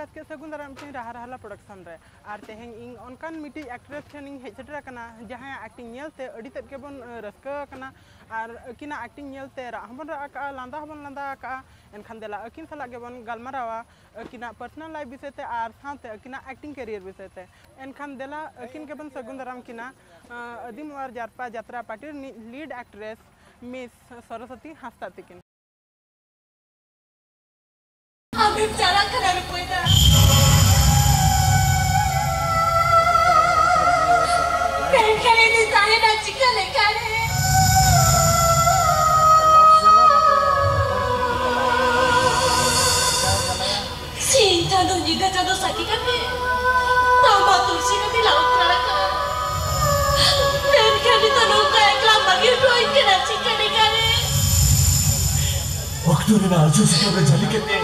आज के सगुन दाराम चे रहा रहा प्रोडक्शन रे और तेहें इंग अनकान मिटी एक्ट्रेस ठेनिंग हेज सेटर कना जहां एक्टिंग नेलते अडी तेद के बन रस्का कना और अकिना एक्टिंग नेलते राहबन राका लांदा हबन लांदा का एनखान देला अकिन सला के बन गलमारावा अकिना पर्सनल लाइफ विषयते और साथे अकिना एक्टिंग करियर विषयते एनखान देला अकिन के बन सगुन दाराम किना अदिमवार जारपा यात्रा party lead actress miss Saraswati Hansda तिकिन Ambil jalan ke dalam kuda. Bengkel ini saya nak cikgu lekar. Cinta tu juga jatuh sakit kan? Tambah tulsi kan di laut kerana. Bengkel itu nunggu eklam bagi dua ikan cikgu lekar. Waktu ni nak ajuh sikap berjali kita.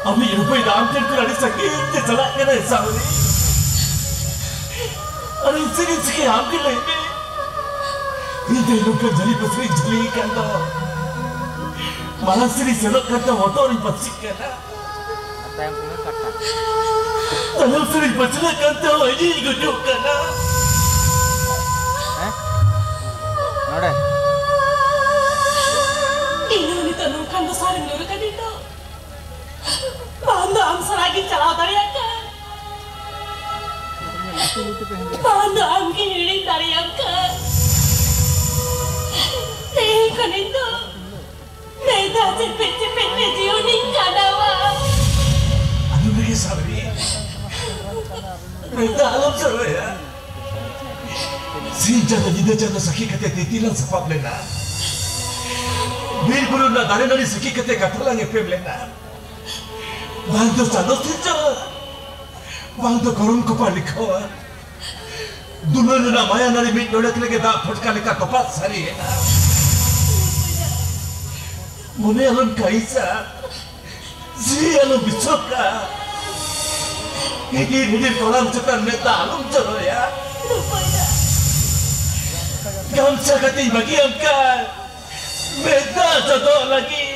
Ami rupai dalam tempat ada sakit, dia salah kena sahaja. Ada insan sikit ambil lagi. Ini luka jali pasri jali kanda. Malah sini selok kata motor ini pasri kena. Apa yang punya kata? Dalam sini pasri kata ini gujuk kena. Nada. Ini tanam kan besar ni kan itu. Banda am seragi cakap dari apa? Banda am kini dari apa? Teh kan itu. Neda cepet jiuning kanawa. Anu lagi sabri. Neda alam sahaja. Si jangan jidat jangan sakit kata titilan sebab lena. Bir guru na dari nari sakit kata katalang efem lena. Bang tu sano saja, bang tu korun kopar likhawa. Dulu na maya nari mit nodak lagi dah fotka leka kopar sari. Mone alam kaisa, si alam bicoka. Ini kolam cetan meta alam cero ya. Gamsa kati bagi angkat, meta jodoh lagi.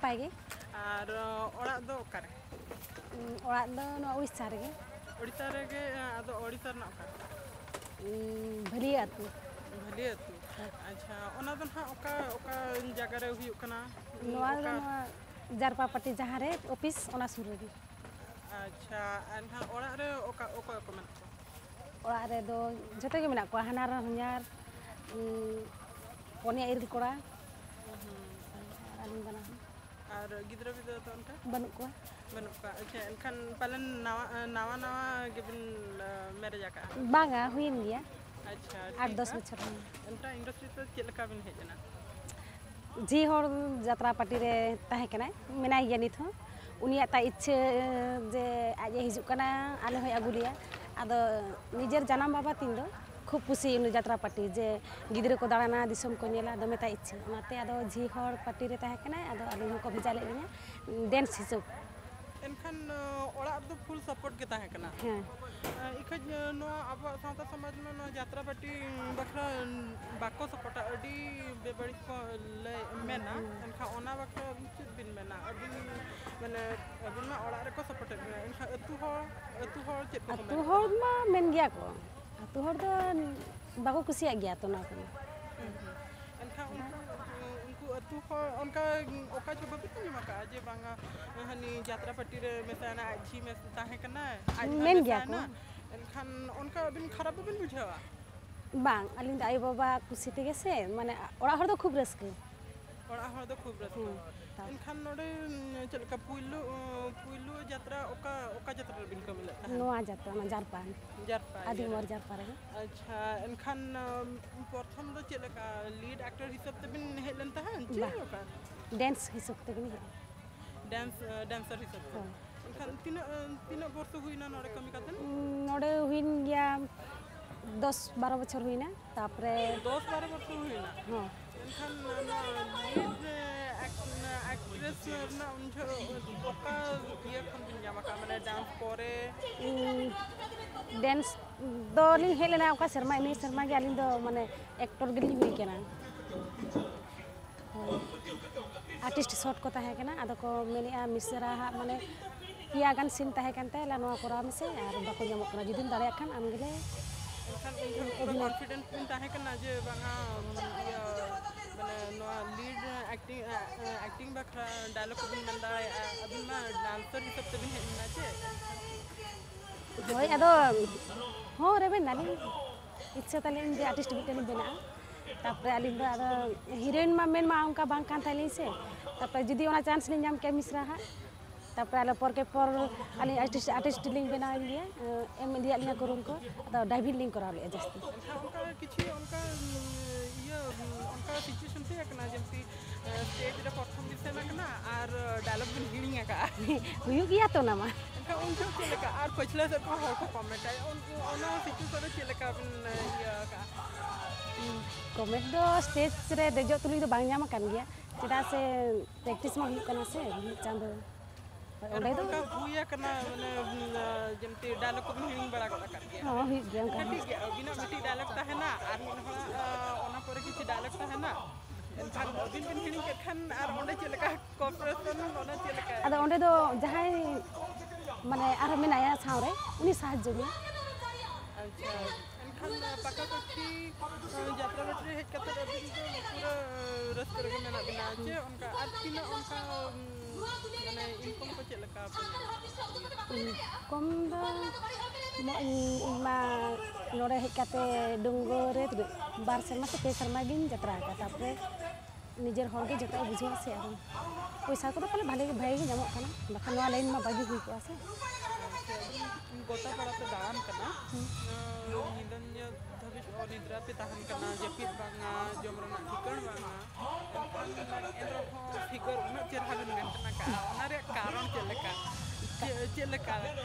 ᱱᱟᱯᱟᱭ ᱜᱮ ᱟᱨ ᱚᱲᱟᱜ ᱫᱚ ᱚᱠᱟᱨᱮ? ᱚᱲᱟᱜ ᱫᱚ ᱱᱚᱣᱟ ᱩᱲᱤᱥᱥᱟ ᱨᱮᱜᱮ ᱳᱲᱤᱥᱥᱟ ᱨᱮᱜᱮ ᱟᱫᱚ ᱳᱲᱤᱥᱥᱟ ᱨᱮᱱᱟᱜ ᱚᱠᱟᱨᱮ? ᱵᱷᱟᱹᱞᱤᱭᱟᱹ ᱟᱹᱛᱩ ᱵᱷᱟᱹᱞᱤ ᱟᱹᱛᱩ ᱟᱪᱪᱷᱟ ᱚᱱᱟ ᱫᱚ ᱱᱟᱦᱟᱜ ᱚᱠᱟ ᱡᱟᱭᱜᱟ ᱨᱮ ᱦᱩᱭᱩᱜ ᱠᱟᱱᱟ? ᱱᱚᱣᱟ ᱫᱚ ᱱᱚᱣᱟ ᱡᱟᱨᱯᱟ ᱯᱟᱴᱤ ᱡᱟᱦᱟᱸ ᱨᱮ ᱚᱯᱷᱤᱥ ᱚᱱᱟ ᱥᱩᱨ ᱨᱮᱜᱮ ᱟᱪᱪᱷᱟ ᱮᱱᱠᱷᱟᱱ ᱚᱲᱟᱜ ᱨᱮ ᱚᱠᱚᱭ ᱠᱚ ᱢᱮᱱᱟᱜ ᱠᱚᱣᱟ? ᱚᱲᱟᱜ ᱨᱮᱫᱚ ᱡᱚᱛᱚ ᱜᱮ ᱢᱮᱱᱟᱜ ᱠᱚᱣᱟ ᱦᱟᱱᱟᱨ ᱦᱚᱧᱦᱟᱨ ᱯᱚᱱᱭᱟ ᱤᱨᱤᱞ ᱠᱚᱲᱟ ᱟᱨ ᱟᱹᱞᱤᱧ ᱵᱟᱱᱟ ᱦᱚᱲ ᱟᱨ ᱜᱤᱫᱽᱨᱟᱹ ᱯᱤᱫᱽᱨᱟᱹ ᱫᱚ ᱚᱱᱠᱟ ᱵᱟᱹᱱᱩᱜ ᱠᱚᱣᱟ ᱵᱟᱹᱱᱩᱜ ᱠᱚᱣᱟ ᱟᱪᱪᱷᱟ ᱮᱱᱠᱷᱟᱱ ᱯᱟᱞᱮᱱ ᱱᱟᱣᱟ ᱜᱮᱵᱤᱱ ᱢᱮᱨᱮᱡ ᱟᱠᱟᱜᱼᱟ? ᱵᱟᱝᱟ ᱦᱩᱭᱮᱱ ᱜᱮᱭᱟ ᱟᱪᱪᱷᱟ 8-10 ᱵᱚᱪᱷᱚᱨ ᱦᱩᱭ ᱮᱱᱠᱷᱟᱱ ᱤᱱᱰᱟᱥᱴᱨᱤ ᱛᱮ ᱪᱮᱫ ᱞᱮᱠᱟ ᱵᱤᱱ ᱦᱮᱡ ᱮᱱᱟ? ᱡᱮ ᱦᱚᱲ ᱡᱟᱛᱨᱟ ᱯᱟᱴᱤ ᱨᱮ ᱛᱟᱦᱮᱸ ᱠᱟᱱᱟᱭ ᱢᱮᱱᱟᱭ ᱜᱮᱭᱟ ᱱᱤᱛ ᱦᱚᱸ ᱩᱱᱤᱭᱟᱜ ᱛᱟᱭ ᱤᱪᱪᱷᱟᱹ ᱡᱮ ᱟᱡ ᱮ ᱦᱤᱡᱩᱜ ᱠᱟᱱᱟ ᱟᱞᱮ ᱦᱚᱸᱭ ᱟᱹᱜᱩ ᱞᱮᱭᱟ ᱟᱫᱚ ᱱᱤᱡᱮᱨ ᱡᱟᱱᱟᱢ ᱵᱟᱵᱟ ᱛᱤᱧ ᱫᱚ ᱠᱷᱩᱵ ᱠᱩᱥᱤ ᱩᱱᱤ ᱡᱟᱛᱨᱟ ᱯᱟᱴᱤ ᱡᱮ ᱜᱤᱫᱽᱨᱟᱹ ᱠᱚ ᱫᱟᱬᱟᱱᱟ ᱫᱤᱥᱚᱢ ᱠᱚ ᱧᱮᱞᱟ ᱫᱚᱢᱮ ᱛᱟᱭ ᱤᱪᱪᱷᱟᱹ ᱚᱱᱟᱛᱮ ᱟᱫᱚ ᱡᱷᱤ ᱦᱚᱲ ᱯᱟᱴᱤ ᱨᱮ ᱛᱟᱦᱮᱸ ᱠᱟᱱᱟᱭ ᱟᱫᱚ ᱟᱹᱞᱤᱧ ᱦᱚᱸᱠᱚ ᱵᱷᱮᱡᱟ ᱞᱮᱫ ᱞᱤᱧᱟ ᱰᱮᱱᱥ ᱦᱤᱥᱟᱹᱵ ᱮᱱᱠᱷᱟᱱ ᱚᱲᱟᱜ ᱨᱮᱫᱚ ᱯᱷᱩᱞ ᱥᱟᱯᱳᱨᱴ ᱜᱮ ᱛᱟᱦᱮᱸ ᱠᱟᱱᱟ ᱦᱮᱸ ᱤᱠᱷᱟᱹᱡ ᱱᱚᱣᱟ ᱟᱵᱚᱣᱟᱜ ᱥᱟᱶᱛᱟ ᱥᱚᱢᱟᱡᱽ ᱨᱮ ᱱᱚᱣᱟ ᱡᱟᱛᱨᱟ ᱯᱟᱹᱴᱤ ᱵᱟᱠᱷᱨᱟ ᱵᱟᱠᱚ ᱥᱟᱯᱳর্ᱴᱟ ᱟᱹᱰᱤ ᱵᱮᱵᱟᱹᱲᱤᱡ ᱠᱚ ᱢᱮᱱᱟ ᱮᱱᱠᱷᱟᱱ ᱚᱱᱟ ᱵᱟᱠᱷᱨᱟ ᱪᱮᱫ ᱵᱤᱱ ᱢᱮᱱᱟ ᱟᱹᱵᱤᱱ ᱢᱟᱱᱮ ᱟᱹᱵᱤᱱ ᱢᱟ ᱚᱲᱟᱜ ᱨᱮᱠᱚ ᱥᱟᱯᱳর্ᱴᱮᱫ ᱵᱤᱱᱟ ᱮᱱᱠᱷᱟᱱ ᱟᱹᱛᱩ ᱦᱚᱲ ᱪᱮᱫ ᱠᱚ ᱟᱹᱛᱩ ᱦᱚᱲ ᱢᱟ ᱢᱮᱱ ᱜᱮᱭᱟ ᱠᱚ ᱟᱹᱛᱩ ᱦᱚᱲ ᱫᱚ ᱵᱟᱠᱚ ᱠᱩᱥᱤᱭᱟᱜ ᱜᱮᱭᱟ ᱛᱚ ᱱᱚᱣᱟ ᱠᱚᱫᱚ ᱮᱱᱠᱷᱟᱱ ᱩᱱᱠᱩ ᱟᱹᱛᱩ ᱦᱚᱲ ᱚᱱᱠᱟ ᱚᱠᱟ ᱪᱚ ᱵᱟᱹᱵᱤᱱ ᱟᱸᱡᱚᱢ ᱟᱠᱟᱫᱼᱟ ᱡᱮ ᱵᱟᱝᱟ ᱦᱟᱹᱱᱤ ᱡᱟᱛᱨᱟ ᱯᱟᱹᱴᱤ ᱨᱮ ᱢᱮᱥᱟᱭᱮᱱᱟ ᱟᱡ ᱡᱷᱤ ᱛᱟᱦᱮᱸ ᱠᱟᱱᱟᱭ ᱟᱡ ᱢᱮᱱ ᱜᱮᱭᱟ ᱠᱚ ᱮᱱᱠᱷᱟᱱ ᱚᱱᱠᱟ ᱟᱹᱵᱤᱱ ᱠᱷᱟᱨᱟᱯ ᱵᱟᱹᱵᱤᱱ ᱵᱩᱡᱷᱟᱹᱣᱟ? ᱵᱟᱝ ᱟᱹᱞᱤᱧ ᱫᱚ ᱟᱭᱳᱼᱵᱟᱵᱟ ᱠᱩᱥᱤ ᱛᱮᱜᱮ ᱥᱮ ᱢᱟᱱᱮ ᱚᱲᱟᱜ ᱦᱚᱲ ᱫᱚ ᱠᱷᱩᱵ ᱨᱟᱹᱥᱠᱟᱹ ᱚᱲᱟᱜ ᱦᱚᱲ ᱫᱚ ᱠᱷᱩᱵ ᱨᱟᱹᱥᱠᱟᱹ ᱮᱱᱠᱷᱟᱱ ᱱᱚᱰᱮ ᱪᱮᱫ ᱞᱮᱠᱟ ᱯᱩᱭᱞᱩ ᱡᱟᱛᱨᱟ ᱚᱠᱟ ᱡᱟᱛᱨᱟ ᱨᱮᱵᱤᱱ ᱠᱟᱹᱢᱤ ᱞᱮᱫ ᱛᱟᱦᱮᱸᱫ? ᱱᱚᱣᱟ ᱡᱟᱛᱨᱟ ᱚᱱᱟ ᱡᱟᱨᱯᱟ ᱡᱟᱨᱯᱟ ᱟᱹᱫᱤᱢᱚᱨ ᱡᱟᱨᱯᱟ ᱨᱮᱜᱮ ᱟᱪᱪᱷᱟ ᱮᱱᱠᱷᱟᱱ ᱯᱨᱚᱛᱷᱚᱢ ᱫᱚ ᱪᱮᱫ ᱞᱮᱠᱟ ᱞᱤᱰ ᱮᱠᱴᱚᱨ ᱦᱤᱥᱟᱹᱵ ᱛᱮᱵᱤᱱ ᱦᱮᱡ ᱞᱮᱱ ᱛᱟᱦᱮᱸᱫ ᱪᱮᱫ ᱞᱮᱠᱟ? ᱰᱮᱱᱥ ᱦᱤᱥᱟᱹᱵ ᱛᱮᱜᱮ ᱰᱮᱱᱥᱟᱨ ᱦᱤᱥᱟᱹᱵ ᱛᱮ ᱮᱱᱠᱷᱟᱱ ᱛᱤᱱᱟᱹᱜ ᱵᱚᱨᱥᱚ ᱦᱩᱭᱱᱟ ᱱᱚᱰᱮ ᱠᱟᱹᱢᱤ ᱠᱟᱛᱮ? ᱱᱚᱰᱮ ᱦᱩᱭᱮᱱ ᱜᱮᱭᱟ 10-12 ᱵᱚᱪᱷᱚᱨ ᱦᱩᱭᱱᱟ ᱛᱟᱨᱯᱚᱨᱮ 10-12 ᱵᱚᱪᱷᱚᱨ ᱦᱩᱭᱱᱟ ᱦᱚᱸ ᱮᱱᱠᱷᱟᱱ ᱱᱚᱣᱟ ᱞᱤᱰ ᱮᱠᱴᱨᱮᱥ ᱨᱮᱱᱟᱜ ᱩᱱ ᱡᱚᱦᱚᱜ ᱚᱠᱟ ᱤᱭᱟᱹ ᱠᱷᱚᱱ ᱵᱤᱱ ᱧᱟᱢ ᱟᱠᱟᱫᱼᱟ ᱢᱟᱱᱮ ᱰᱟᱱᱥ ᱯᱚᱨᱮ ᱰᱮᱱᱥ ᱫᱚᱞᱤᱧ ᱦᱮᱡ ᱞᱮᱱᱟ ᱚᱠᱟ ᱥᱮᱨᱢᱟ ᱤᱱᱟᱹ ᱥᱮᱨᱢᱟ ᱜᱮ ᱟᱹᱞᱤᱧ ᱫᱚ ᱢᱟᱱᱮ ᱮᱠᱴᱚᱨ ᱜᱮᱞᱤᱧ ᱦᱩᱭ ᱠᱟᱱᱟ ᱦᱳᱭ ᱟᱨᱴᱤᱥᱴ ᱥᱚᱴ ᱠᱚ ᱛᱟᱦᱮᱸ ᱠᱟᱱᱟ ᱟᱫᱚ ko ᱢᱮᱱᱮᱜᱼᱟ ᱢᱤᱥᱨᱟ ᱦᱟᱸᱜ ᱢᱟᱱᱮ ᱯᱮᱭᱟ ᱜᱟᱱ ᱥᱤᱱ ᱛᱟᱦᱮᱸ ᱠᱟᱱ ᱛᱟᱭᱟ ᱱᱚᱣᱟ ᱠᱚᱨᱟᱣ ᱢᱮᱥᱮ ᱟᱨ ᱵᱟᱠᱚ ᱧᱟᱢᱚᱜ ᱠᱟᱱᱟ ᱡᱩᱫᱤᱢ ᱫᱟᱲᱮᱭᱟᱜ ᱠᱷᱟᱱ ᱟᱢ ᱜᱮᱞᱮ ᱮᱱᱠᱷᱟन ᱩᱱ ᱡᱚᱦᱚᱜ ᱯᱩᱨᱟᱹ ᱠᱚᱱᱯᱷᱤᱰᱮᱱᱥ ᱵᱤᱱ ᱛᱟᱦᱮᱸ ᱠᱟᱱᱟ ᱡᱮ ᱵᱟᱝᱟ ᱤᱭᱟᱹ ᱢᱟᱱᱮ ᱱᱚᱣᱟ ᱞᱤᱰ ᱮᱠᱴᱤᱝ ᱵᱟᱠᱷᱨᱟ ᱰᱟᱭᱞᱚᱜ ᱠᱚᱵᱤᱱ ᱢᱮᱱ ᱫᱟᱲᱮᱭᱟᱜᱼᱟ ᱟᱹᱵᱤᱱ ᱢᱟ ᱰᱟᱱᱥᱟᱨ ᱦᱤᱥᱟᱹᱵ ᱛᱮᱵᱤᱱ ᱦᱮᱡ ᱞᱮᱱᱟ ᱪᱮ ᱦᱳᱭ ᱟᱫᱚ ᱦᱚᱸ ᱨᱮᱵᱮᱱ ᱱᱟᱞᱤᱧ ᱤᱪᱪᱷᱟᱹ ᱛᱟᱹᱞᱤᱧ ᱡᱮ ᱟᱨᱴᱤᱥᱴ ᱢᱤᱫᱴᱮᱱ ᱞᱤᱧ ᱵᱮᱱᱟᱜᱼᱟ ᱛᱟᱨᱯᱚᱨᱮ ᱟᱹᱞᱤᱧ ᱫᱚ ᱟᱫᱚ ᱦᱤᱨᱳᱭᱤᱱ ᱢᱟ ᱢᱮᱱ ᱢᱟ ᱚᱱᱠᱟ ᱵᱟᱝ ᱠᱟᱱ ᱛᱟᱹᱞᱤᱧ ᱥᱮ ᱛᱟᱨᱯᱚᱨᱮ ᱡᱩᱫᱤ ᱚᱱᱟ ᱪᱟᱱᱥ ᱞᱤᱧ ᱧᱟᱢ ᱠᱮᱭᱟ ᱢᱤᱥᱨᱟ ᱦᱟᱸᱜ ᱛᱟᱨᱯᱚᱨᱮ ᱟᱞᱮ ᱯᱚᱨ ᱟᱹᱞᱤᱧ ᱟᱨᱴᱤᱥᱴ ᱞᱤᱧ ᱵᱮᱱᱟᱣ ᱜᱮᱭᱟ ᱮᱢ ᱤᱫᱤᱭᱟᱫ ᱞᱤᱧᱟ ᱠᱩᱨᱩᱢ ᱠᱚ ᱟᱫᱚ ᱰᱟᱭᱵᱷᱤᱝ ᱞᱤᱧ ᱠᱚᱨᱟᱣ ᱞᱮᱫᱼᱟ ᱡᱟᱹᱥᱛᱤ ᱮᱱᱠᱷᱟᱱ ᱚᱱᱠᱟ ᱠᱤᱪᱷᱩ ᱚᱱᱠᱟ ᱤᱭᱟᱹ ᱚᱱᱠᱟ ᱥᱤᱪᱩᱭᱮᱥᱚᱱ ᱛᱟᱦᱮᱸ ᱠᱟᱱᱟ ᱡᱮᱢᱛᱤ ᱥᱴᱮᱡ ᱨᱮ ᱯᱨᱚᱛᱷᱚᱢ ᱵᱤᱱ ᱥᱮᱱ ᱟᱠᱟᱱᱟ ᱟᱨ ᱰᱟᱭᱞᱚᱜ ᱵᱤᱱ ᱦᱤᱲᱤᱧ ᱟᱠᱟᱜᱼᱟ ᱦᱩᱭᱩᱜ ᱜᱮᱭᱟ ᱛᱚ ᱚᱱᱟ ᱢᱟ ᱮᱱᱠᱷᱟᱱ ᱩᱱ ᱡᱚᱦᱚᱜ ᱪᱮᱫ ᱞᱮᱠᱟ ᱟᱨ ᱯᱟᱹᱪᱷᱞᱟᱹ ᱥᱮᱫ ᱠᱷᱚᱱ ᱦᱚᱲ ᱠᱚ ᱠᱚᱢᱮᱱᱴᱟ ᱚᱱᱟ ᱥᱤᱪᱩᱭᱮᱥᱚᱱ ᱨᱮ ᱪᱮᱫ ᱞᱮᱠᱟ ᱵᱤᱱ ᱤᱭᱟᱹ ᱟᱠᱟᱜᱼᱟ? ᱠᱚᱢᱮᱱᱴ ᱫᱚ ᱥᱴᱮᱡ ᱨᱮ ᱫᱮᱡᱚᱜ ᱛᱩᱞᱩᱡ ᱫᱚ ᱵᱟᱝ ᱧᱟᱢ ᱟᱠᱟᱱ ᱜᱮᱭᱟ ᱪᱮᱫᱟᱜ ᱥᱮ ᱯᱨᱮᱠᱴᱤᱥ ᱢᱟ ᱦᱩᱭᱩᱜ ᱠᱟᱱᱟ ᱥᱮ ᱢᱤᱫ ᱪᱟᱸᱫᱳ ᱚᱸᱰᱮ ᱫᱚ ᱚᱱᱠᱟ ᱦᱩᱭ ᱟᱠᱟᱱᱟ ᱢᱟᱱᱮ ᱡᱮᱢᱛᱤ ᱰᱟᱭᱞᱚᱜ ᱠᱚᱵᱤᱱ ᱦᱤᱲᱤᱧ ᱵᱟᱲᱟ ᱜᱚᱫ ᱟᱠᱟᱫ ᱜᱮᱭᱟ ᱦᱚᱸ ᱦᱩᱭᱩᱜ ᱜᱮᱭᱟ ᱚᱱᱠᱟ ᱴᱷᱤᱠ ᱜᱮᱭᱟ ᱟᱹᱵᱤᱱᱟᱜ ᱢᱤᱫᱴᱤᱡ ᱰᱟᱭᱞᱚᱜ ᱛᱟᱦᱮᱱᱟ ᱟᱨ ᱢᱤᱫ ᱦᱚᱲᱟᱜ ᱚᱱᱟ ᱯᱚᱨᱮ ᱠᱤᱪᱷᱩ ᱰᱟᱭᱞᱚᱜ ᱛᱟᱦᱮᱱᱟ ᱮᱱᱠᱷᱟᱱ ᱟᱹᱵᱤᱱ ᱵᱤᱱ ᱦᱤᱲᱤᱧ ᱠᱮᱫ ᱠᱷᱟᱱ ᱟᱨ ᱚᱸᱰᱮ ᱪᱮᱫ ᱞᱮᱠᱟ ᱠᱚᱯᱟᱨᱮᱥᱚᱱ ᱚᱱᱟ ᱪᱮᱫ ᱞᱮᱠᱟ ᱟᱫᱚ ᱚᱸᱰᱮ ᱫᱚ ᱡᱟᱦᱟᱸᱭ ᱢᱟᱱᱮ ᱟᱨᱦᱚᱸ ᱢᱮᱱᱟᱭᱟ ᱥᱟᱶᱨᱮ ᱩᱱᱤ ᱥᱟᱦᱟᱡᱽᱡᱚ ᱜᱮᱭᱟ ᱟᱪᱪᱷᱟ ᱮᱱᱠᱷᱟᱱ ᱯᱟᱠᱟᱯᱟᱠᱤ ᱡᱟᱛᱨᱟ ᱵᱟᱹᱴᱤ ᱨᱮ ᱦᱮᱡ ᱠᱟᱛᱮ ᱟᱹᱵᱤᱱ ᱫᱚ ᱯᱩᱨᱟᱹ ᱨᱟᱹᱥᱠᱟᱹ ᱨᱮᱜᱮ ᱢᱮᱱᱟᱜ ᱵᱤᱱᱟ ᱪᱮ ᱚᱱᱠᱟ ᱟᱨ ᱛᱤᱱᱟᱹᱜ ᱚᱱᱠᱟ ᱢᱟᱱᱮ ᱤᱱᱠᱚᱢ ko ᱪᱮᱫ ᱞᱮᱠᱟ ᱤᱱᱠᱚᱢ ᱫᱚ ᱤᱧ ᱢᱟ ᱱᱚᱰᱮ ᱦᱮᱡ ᱠᱟᱛᱮ ᱰᱩᱝᱜᱩ ᱨᱮ 2 ᱥᱮᱨᱢᱟ ᱥᱮ 3 ᱥᱮᱨᱢᱟ ᱜᱤᱧ ᱡᱟᱛᱨᱟ ᱟᱠᱟᱫᱟ ᱛᱟᱨᱯᱚᱨᱮ ᱱᱤᱡᱮᱨ ᱦᱚᱲ ᱜᱮ ᱡᱚᱛᱚ ᱵᱩᱡᱷᱟᱹᱣᱟ ᱥᱮ ᱟᱫᱚ ᱯᱚᱭᱥᱟ ᱠᱚᱫᱚ ᱯᱟᱞᱮ ᱵᱷᱟᱜᱮ ᱜᱮ ᱧᱟᱢᱚᱜ ᱠᱟᱱᱟ ᱵᱟᱠᱷᱟᱱ ᱱᱚᱣᱟ ᱞᱟᱭᱤᱱ ᱢᱟ ᱵᱟᱹᱜᱤ ᱦᱩᱭ ᱠᱚᱜᱼᱟ ᱥᱮ ᱜᱚᱴᱟ ᱯᱟᱲᱟᱛᱮ ᱫᱟᱬᱟᱱ ᱠᱟᱱᱟ ᱧᱤᱫᱟᱹ ᱫᱷᱟᱹᱵᱤᱡ ᱚᱱᱤᱫᱨᱟ ᱯᱮ ᱛᱟᱦᱮᱱ ᱠᱟᱱᱟ ᱡᱟᱹᱯᱤᱫ ᱵᱟᱝᱟ ᱡᱚᱢ ᱨᱮᱱᱟᱜ ᱴᱷᱤᱠᱟᱹᱬ ᱵᱟᱝᱟ ᱮᱱᱠᱷᱟᱱ ᱮᱱᱨᱮᱦᱚᱸ ᱯᱷᱤᱜᱟᱨ ᱩᱱᱟᱹᱜ ᱪᱮᱦᱨᱟ ᱵᱤᱱ ᱢᱮᱱᱴᱮᱱ ᱟᱠᱟᱜᱼᱟ ᱚᱱᱟ ᱨᱮᱭᱟᱜ ᱠᱟᱨᱚᱱ ᱪᱮᱫ ᱞᱮᱠᱟ ᱪᱮᱫ ᱞᱮᱠᱟ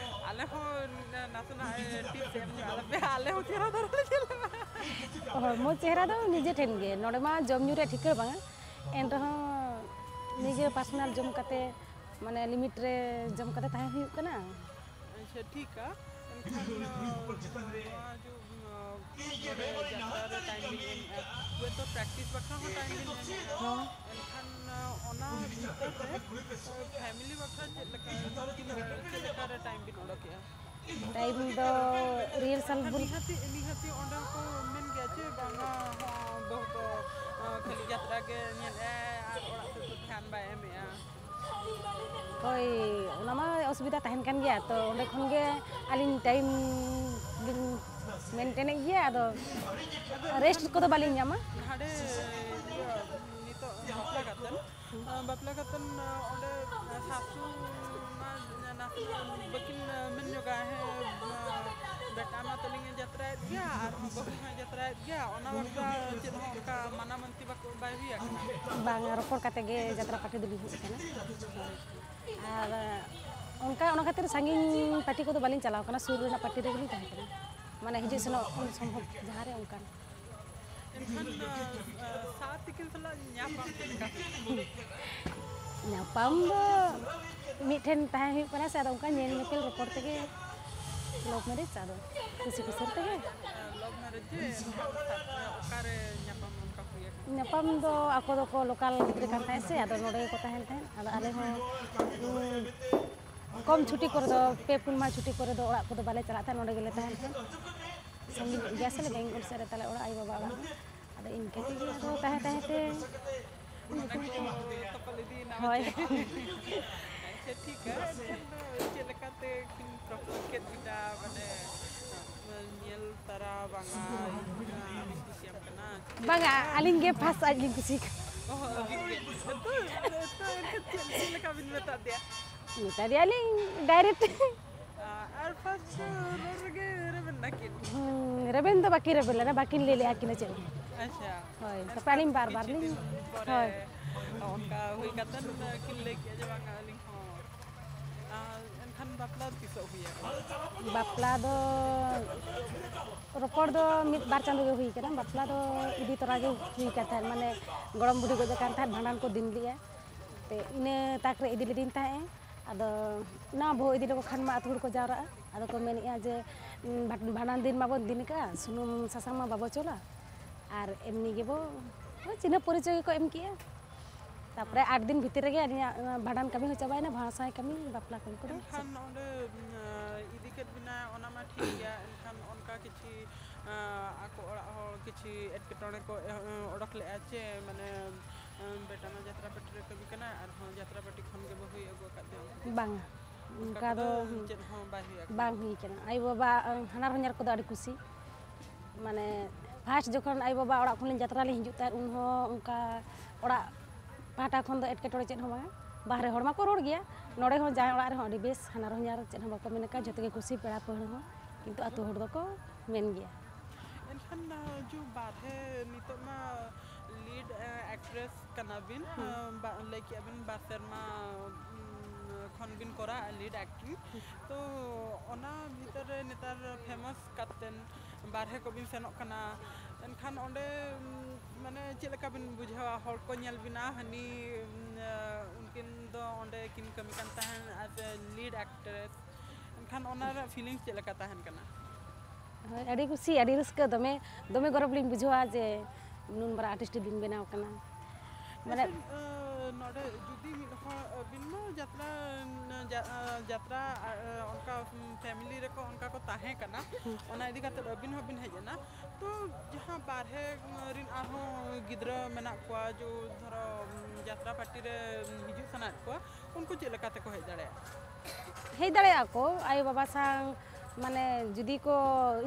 ᱟᱞᱮ ᱦᱚᱸ ᱱᱟᱥᱮᱱᱟᱜ ᱴᱤᱯᱥ ᱮᱢ ᱧᱚᱜ ᱟᱞᱮᱯᱮ ᱟᱞᱮ ᱦᱚᱸ ᱪᱮᱦᱨᱟ ᱫᱷᱟᱨᱟ ᱞᱮ ᱧᱮᱞᱚᱜᱼᱟ ᱦᱚᱲᱢᱚ ᱪᱮᱦᱨᱟ ᱫᱚ ᱱᱤᱡᱮ ᱴᱷᱮᱱ ᱜᱮ ᱱᱚᱰᱮ ᱢᱟ ᱡᱚᱢ ᱧᱩ ᱨᱮᱭᱟᱜ ᱴᱷᱤᱠᱟᱹ ᱵᱟᱝᱟ ᱮᱱᱨᱮᱦᱚᱸ ᱱᱤᱡᱮ ᱯᱟᱨᱥᱚᱱᱟᱞ ᱡᱚᱢ ᱠᱟᱛᱮ ᱢᱟᱱᱮ ᱞᱤᱢᱤᱴ ᱨᱮ ᱡᱚᱢ ᱠᱟᱛᱮ ᱛᱟᱦᱮᱸ ᱦᱩᱭᱩᱜ ᱠᱟᱱᱟ ᱟᱪᱪᱷᱟ ᱴᱷᱤᱠᱟ ᱮᱱᱠᱷᱟन ᱱᱚᱣᱟ जो ᱡᱟᱛᱨᱟ ᱨᱮ ᱴᱟइम ᱵᱤᱱ ᱮᱢᱮᱜᱼᱟ ᱦᱚᱭᱛᱳ ᱯᱨᱮᱠᱴᱤᱥ ᱵᱟᱠᱷᱨᱟ ᱦᱚᱸ ᱴᱟइम ᱵᱤᱱ ᱮᱢᱮᱜᱼᱟ ᱮᱱᱠᱷᱟन ᱚᱱᱟ ᱵᱷᱤᱛᱟᱹᱨ ᱨᱮ फैमिली ᱵᱟᱠᱷᱨᱟ ᱪᱮᱫ ᱞᱮᱠᱟ ᱨᱮ ᱴᱟइम ᱵᱤᱱ ᱚᱰᱚᱠᱮᱜᱼᱟ टाइम दो रिहर्सल बुल निहाती ᱚᱸᱰे को मेन गया जे बांगा बहुत खाली यात्रा के नेले आर ओड़ा से तो ध्यान बाय एमेआ कोई ओनामा असुविधा तहन कान गया तो ओंडे खन गे आलिन टाइम लिन मेंटेन गया आदो रेस्ट को तो बालिन ᱧᱟᱢᱟ हाडे नितो बापला कतन ओंडे सासू मा नासना बकिन मेन जोगा है बेटा मा तलिंग यात्रा गया आर बहु में यात्रा गया ओना वक्ता चेद हो का माना मंती बाको बाय हुई bang ropor kate ge jatra pati dulu kana ar onka ona khatir sangin pati ko to balin chalaw kana sur rena pati re geli tahe kana mane hiji seno sombhob jahare onka एनखान सात तिकिन सला ᱧᱟᱯᱟᱢ चेलका nyapam do miten tahe hu kana sa onka nyel nyepel ropor tege love marriage ado kusi kusir tege love marriage ओकारे ᱧᱟᱯᱟम onka हुई nyapam do ako do ko lokal gidre kan tahe se ado node ko tahen tahen ado ale ho kom chuti kore do pe pun ma chuti kore do orak ko do bale chala tahen node gele tahen sangin biasa le bengol se tale orak ai baba orak ado inke ti ado tahe tahe te hoy अच्छा ठीक है चेद लेकाते किन propose के दिदा माने ᱧᱮᱞ तरा बांगा कुसियाम कना banga aling ge pas aling kusik oh तो चेद लेका बिन बता दिया ni tadi aling direct और फर्स्ट रोरगे रेबन नाकिन reben do baki rebel na bakin lele akina chel अच्छा hoy tapi aling bar bar ni hoy onka hui katan किन लेके जे बांगा लिंग हो एनखान बापला तिसो हुई bapla do ropor do mit bar chandu ge hui kana bapla do idi tora ge hui katha mane gorom budi go kan tha bhandan ko din liya te ine takre idi lidin tha ado na bo idi ko khan ma atur ko jara ado ko menia je bhandan din ma bon din ka sunum sasang ma babo chola ar emni ge bo china porichoy ko em kiya tapre 8 दिन भीतर गे भाडान कमी हो चाबाय ना भाषा कमी बापला कमी को एनखान ओंडे इदी के बिना ओना मा ठीक गया एनखान ओनका किछि आको ओड़ा हो किछि एटकेटोने को ओडक ले आचे माने बेटा मा यात्रा पटरे कभी कना आर हो यात्रा पटी खन के बहु एगो का दे bang उनका दो चेद हो बाहि bang hui kana ai baba hanar honyar ko do adi kusi mane first jokon ai baba orak khulin jatra le hijut tar un ho unka orak pahata khon do etketore chet ho banga bahre hor ma ko ror gya node ho jay orak re ho adi bes hanar honyar chet ho bako meneka jote ge kusi pera pahar ho kintu atu hor do ko men gya एनखान जो बाधे नितो मा lead actress कना बिन लेके अबिन बासरमा खन बिन करा lead acting तो ओना भीतर नेतार फेमस कप्टेन बारहे को बिन सेनक कना एनखान ओंडे माने चेलका बिन बुझावा हर को नेल बिना हनी उनकिन दो ओंडे किन कमी कान ताहन एज ए लीड एक्ट्रेस एनखान ओनार फीलिंग्स चेलका ताहन कना adi kusi adi raska dome dome gorob lin bujhoa je nun bara artist din benaw kana mane node judi mi binno jatra jatra onka family re ko onka ko tahe kana ona idi kate bin hobin hejena to jaha barhe rin arho gidra mena ko jo dharo jatra party re hiju sana ko unku che lekate ko hej dare ako ai baba sang mane judi ko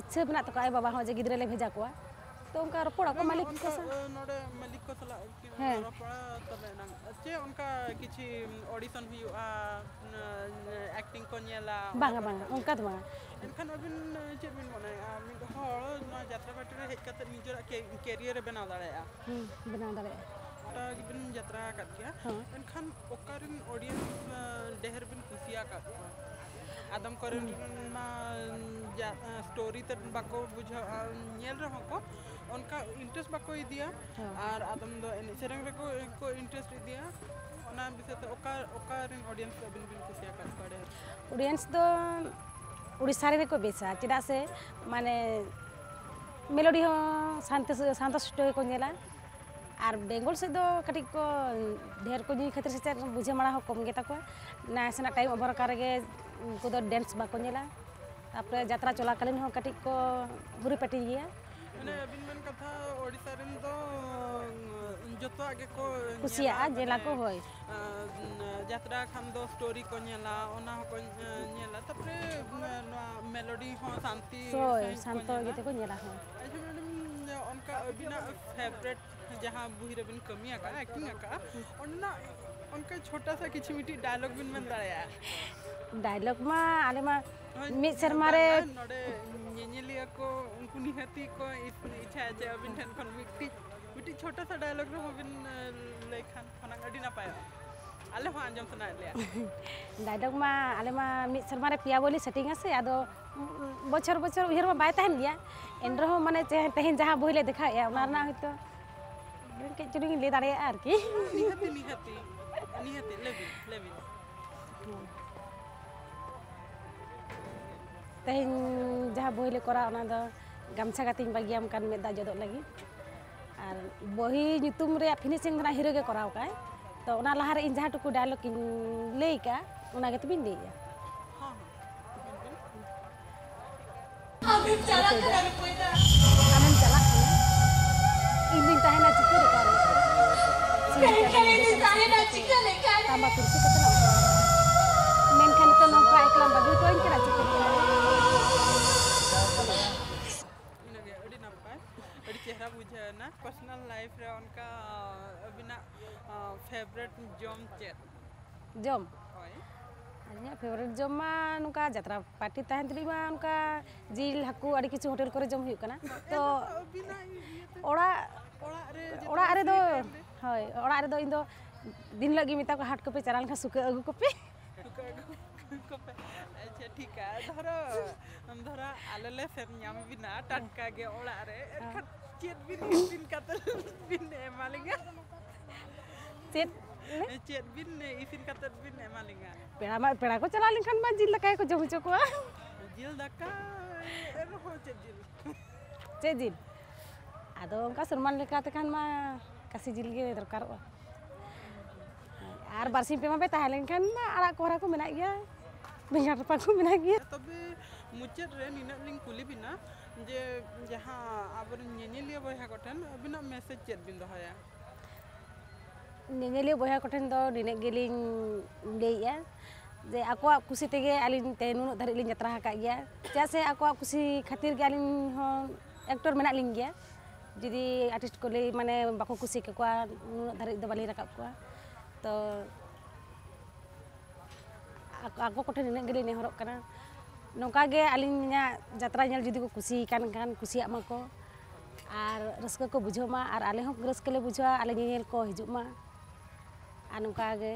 ichha bena to ai baba ho je gidra le bheja ko तो उनका रपोड़ा को मालिक को नोडे मालिक को सला रपोड़ा तबे नंग जे उनका किछि ऑडिशन हुआ एक्टिंग को नेला बांगा बांगा उनका तो बांगा एनखान अबिन जे बिन मने मिद हळ न यात्रा पार्टी रे हेज कते निजरा कैरियर बना दाड़ेया बना दाड़ेया ता बिन यात्रा काट गया एनखान ओकारिन ऑडियंस देहर बिन खुशिया काट आदम करेन मा स्टोरी त बाको बुझा नेल रहो को उनका इंटरेस्ट बाको दिया और आदम दो सेरंग रे को इंटरेस्ट दिया ओना विषय त ओकारिन ऑडियंस बिन बिन खुशिया काट पड़े ऑडियंस दो उड़ीसा रे को बेसा चिदा से माने मेलोडी हो शांतशिष्ट को नेला और बेंगल से दो कटी को ढेर को जी खातिर से बुझे माड़ा हो कम गेता को नासेना टाइम ओवर करगे उनको दो डांस बाको नेला तापर यात्रा चलाकालीन हो कटी को बुरी पटी गया माने अबिन मन कथा ओडिसा रेन दो जतो आगे को कुसिया जेला को होय यात्रा खान दो स्टोरी को नेला ओना को नेला तापर मेलोडी हो शांति शांत गीत को नेला हो अच्छा मैडम उनका अबिना फेवरेट जहाँ बुही रबिन कमी आका एक्टिंग आका उनना उनका छोटा सा किछि मिटी डायलॉग बिन मन दाया डायलॉग मा आले मा मिट शर्मारे नोडे नेनेलिया को उनको निहती को इच्छा है अबिन ठन खन मिटी छोटा सा डायलॉग रो बिन लेखन खना अडी ना पायो आले हो आंजम सना ले डायलॉग मा आले मा मिट शर्मारे पिया बोली सेटिंग से आदो बछर बछर उहर मा बाय तहन गया एनरो माने तेहन जहां बोले देखा या उनार ना होतो के चुरी ले दाड़े आर की निहती लेबिन तेहन जहां बोले करा ओना दो गामछा गातिन बागियाम कान मेदा जदो लगी और बही नितुम रे फिनिशिंग ना हीरो के कराव का तो ओना लहार इन जहां टुकु डायलॉग किन लेई का ओना के तबिन देया आमिर चला कर कोइदा आमन चला इन दिन ताहेना चिके रे करे करे दिन ताहेना चिके ले कर tambah kursi ketena menkan to nongka eklam bagi to in kira चिके इनगे अडी नपाय अडी चेहरा बुझाना पर्सनल लाइफ रे उनका अबिना फेवरेट जॉम चेट jom होय anya favorite jom ma nungka jatra party tahen tadi ma nungka jil haku adi kichu hotel kore jom huyuk kana to Abina ora ओड़ा रे do hoy ora re do indo दिन lagi mita ko hat kope charal kha suka agu kope अच्छा ठीक है धरो हम धरा आलले same ᱧᱟᱢ बिना टटका गे ओड़ा रे एरखा चेत बिन कतल बिन एमालिंगा चेत बिन इसिन कतल बिन एमालिंगा पेड़ा को चला लिखन ma jil lakai ko jom cho ko जिल दका एरो हो jil ado onka surman lekate kan ma kasih jil ge dorkaroa ar barsim pe ma pe tahen kan ma arak kora ko menak gya bengar pa ko menak gya तबे मुचेत रे निना लिंग कुली बिना जे जहां आबर नेनेलिया बहा गठन बिना मैसेज चेत बिन दहया नेनेलिया बहा कोठेन दो दिने गेलिंग लेया जे आकोa खुशी तेगे आलिन ते नुनु धरि लिन यात्रा हका गया जैसे आकोa खुशी खातिर गे आलिन हो एक्टर मेना लिंग गया जदि आर्टिस्ट को ले माने बाको खुशी के कोa नुनु धरि दो बाली रकाब कोa तो ako कोठे निने गेली ने हरक kana नौका गे आलिnya यात्रा नेल जदि को खुशी kan खुशिया माको आर रस्का को बुझो मा आर आले हो रस्का ले बुझवा आले नेल को हिजुक मा आर नौका गे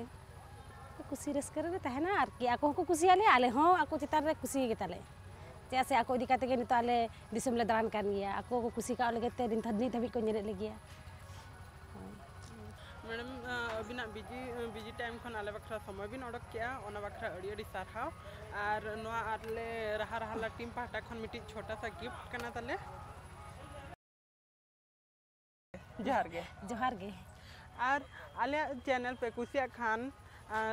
खुशी रस्का रे तहना आर कि ako को खुशी आले हो ako चितार रे खुशी गे ताले जैसे ako इदी काते गे नितो आले दिसम ले दारान kan गया ako को खुशी का लगे ते दिन थदनी धबी को नेरे ले गया मैडम अबिना बिजी टाइम खन आले बखरा समय बिन ओडक क्या ओना बखरा अड़ी अड़ी सारहाव आर नोआ आरले रहा रहा टीम पाटा खन मिटी छोटा सा गिफ्ट कना तले जोहार गे आर आले चैनल पे कुसिया खान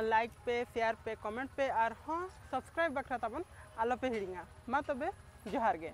लाइक पे शेयर पे कमेंट पे आर हाँ सब्सक्राइब बखरा तबन आलो पे हिड़िंगा मा तबे जोहार गे।